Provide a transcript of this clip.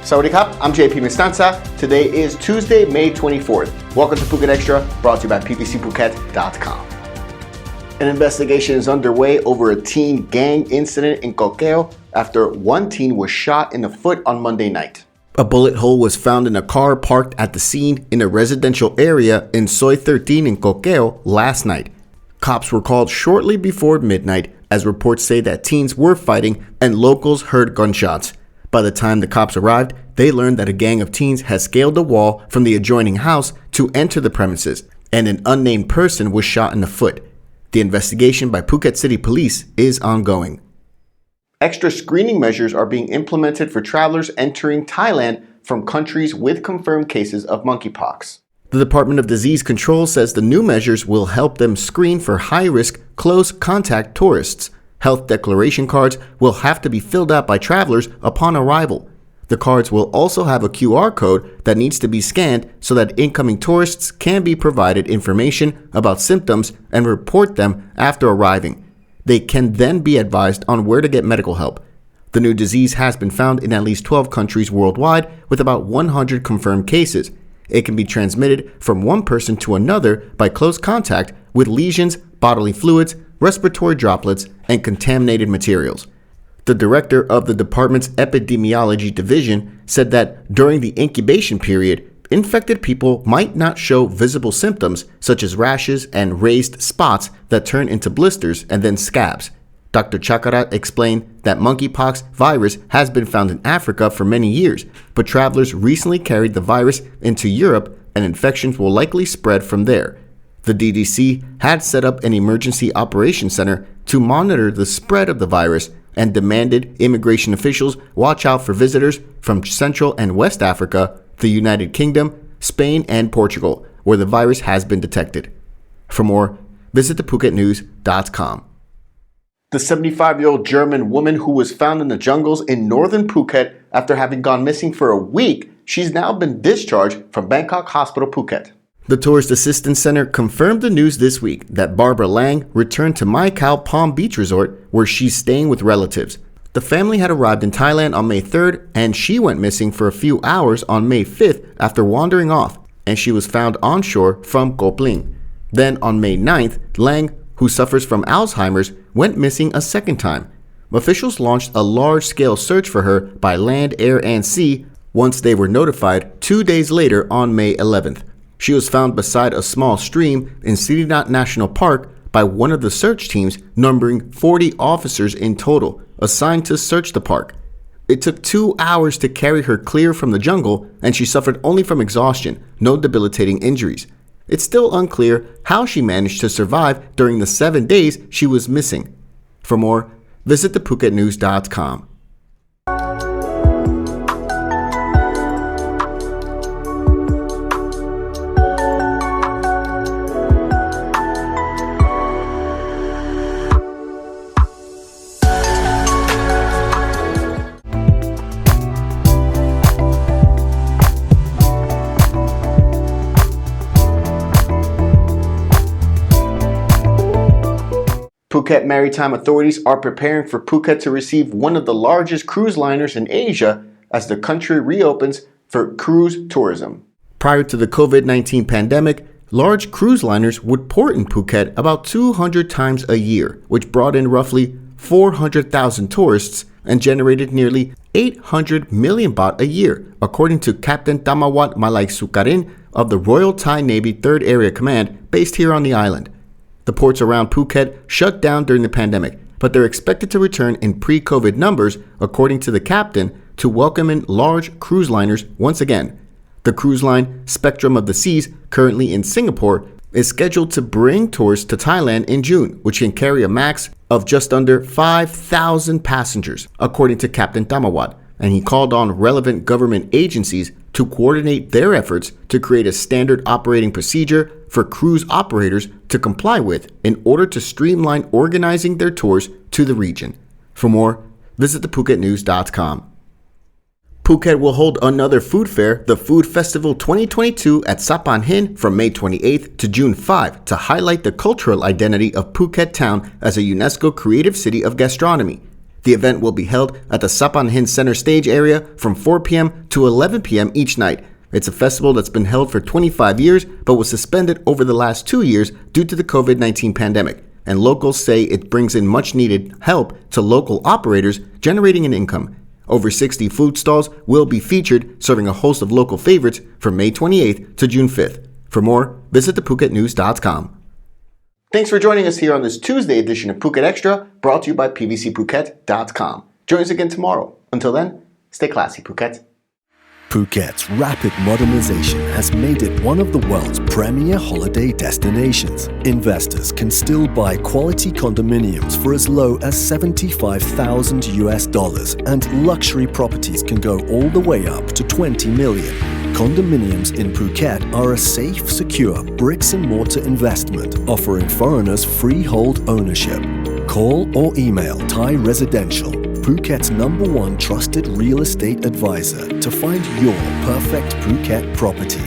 Sawadee Krap, I'm JP Mestanza. Today is Tuesday, May 24th. Welcome to Phuket Extra, brought to you by ppcphuket.com. An investigation is underway over a teen gang incident in Kokeo after one teen was shot in the foot on Monday night. A bullet hole was found in a car parked at the scene in a residential area in Soi 13 in Kokeo last night. Cops were called shortly before midnight as reports say that teens were fighting and locals heard gunshots. By the time the cops arrived, they learned that a gang of teens had scaled a wall from the adjoining house to enter the premises, and an unnamed person was shot in the foot. The investigation by Phuket City Police is ongoing. Extra screening measures are being implemented for travelers entering Thailand from countries with confirmed cases of monkeypox. The Department of Disease Control says the new measures will help them screen for high-risk, close-contact tourists. Health declaration cards will have to be filled out by travelers upon arrival. The cards will also have a QR code that needs to be scanned so that incoming tourists can be provided information about symptoms and report them after arriving. They can then be advised on where to get medical help. The new disease has been found in at least 12 countries worldwide with about 100 confirmed cases. It can be transmitted from one person to another by close contact with lesions, bodily fluids, respiratory droplets, and contaminated materials. The director of the department's epidemiology division said that during the incubation period, infected people might not show visible symptoms such as rashes and raised spots that turn into blisters and then scabs. Dr. Chakara explained that monkeypox virus has been found in Africa for many years, but travelers recently carried the virus into Europe and infections will likely spread from there. The DDC had set up an emergency operations center to monitor the spread of the virus and demanded immigration officials watch out for visitors from Central and West Africa, the United Kingdom, Spain, and Portugal, where the virus has been detected. For more, visit thephuket.news.com. The 75-year-old German woman who was found in the jungles in northern Phuket after having gone missing for a week, she's now been discharged from Bangkok Hospital, Phuket. The Tourist Assistance Center confirmed the news this week that Barbara Lang returned to Mai Khao Palm Beach Resort, where she's staying with relatives. The family had arrived in Thailand on May 3rd, and she went missing for a few hours on May 5th after wandering off, and she was found onshore from Koh Kaew. Then on May 9th, Lang, who suffers from Alzheimer's, went missing a second time. Officials launched a large-scale search for her by land, air, and sea once they were notified 2 days later on May 11th. She was found beside a small stream in Sirinat National Park by one of the search teams numbering 40 officers in total, assigned to search the park. It took 2 hours to carry her clear from the jungle, and she suffered only from exhaustion, no debilitating injuries. It's still unclear how she managed to survive during the 7 days she was missing. For more, visit thephuket.news.com. Phuket maritime authorities are preparing for Phuket to receive one of the largest cruise liners in Asia as the country reopens for cruise tourism. Prior to the COVID-19 pandemic, large cruise liners would port in Phuket about 200 times a year, which brought in roughly 400,000 tourists and generated nearly 800 million baht a year, according to Captain Tamawat Malai Sukarin of the Royal Thai Navy 3rd Area Command based here on the island. The ports around Phuket shut down during the pandemic, but they're expected to return in pre-COVID numbers, according to the captain, to welcome in large cruise liners once again. The cruise line Spectrum of the Seas, currently in Singapore, is scheduled to bring tours to Thailand in June, which can carry a max of just under 5,000 passengers, according to Captain Tamawat, and he called on relevant government agencies to coordinate their efforts to create a standard operating procedure for cruise operators to comply with in order to streamline organizing their tours to the region. For more, visit thephuket.news.com. Phuket will hold another food fair, the Food Festival 2022 at Sapan Hin from May 28th to June 5 to highlight the cultural identity of Phuket town as a UNESCO Creative City of Gastronomy. The event will be held at the Sapan Hin Center stage area from 4 p.m. to 11 p.m. each night. It's a festival that's been held for 25 years but was suspended over the last 2 years due to the COVID-19 pandemic. And locals say it brings in much needed help to local operators, generating an income. Over 60 food stalls will be featured, serving a host of local favorites from May 28th to June 5th. For more, visit thephuket.news.com. Thanks for joining us here on this Tuesday edition of Phuket Extra, brought to you by pvcphuket.com. Join us again tomorrow. Until then, stay classy, Phuket. Phuket's rapid modernization has made it one of the world's premier holiday destinations. Investors can still buy quality condominiums for as low as $75,000 and luxury properties can go all the way up to 20 million. Condominiums in Phuket are a safe, secure bricks-and-mortar investment offering foreigners freehold ownership. Call or email Thai Residential, Phuket's #1 trusted real estate advisor, to find your perfect Phuket property.